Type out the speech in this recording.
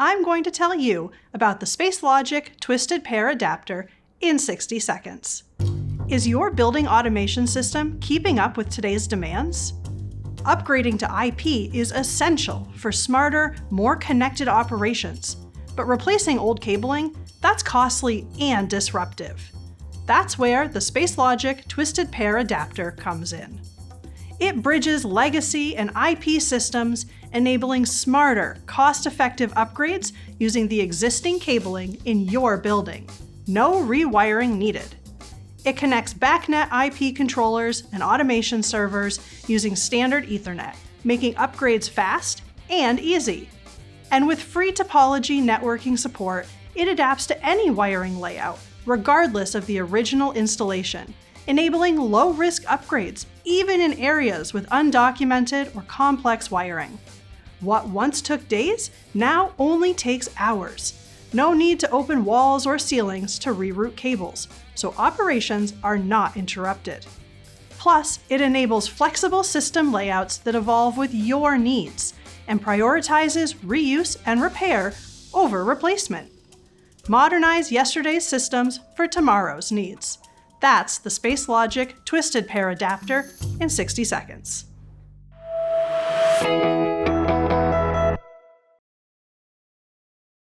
I'm going to tell you about the SpaceLogic Twisted Pair Adapter in 60 seconds. Is your building automation system keeping up with today's demands? Upgrading to IP is essential for smarter, more connected operations, but replacing old cabling, that's costly and disruptive. That's where the SpaceLogic Twisted Pair Adapter comes in. It bridges legacy and IP systems, enabling smarter, cost-effective upgrades using the existing cabling in your building. No rewiring needed. It connects BACnet IP controllers and automation servers using standard Ethernet, making upgrades fast and easy. And with free topology networking support, it adapts to any wiring layout, regardless of the original installation, enabling low-risk upgrades, even in areas with undocumented or complex wiring. What once took days now only takes hours. No need to open walls or ceilings to reroute cables, so operations are not interrupted. Plus, it enables flexible system layouts that evolve with your needs and prioritizes reuse and repair over replacement. Modernize yesterday's systems for tomorrow's needs. That's the SpaceLogic Twisted Pair Adapter in 60 seconds.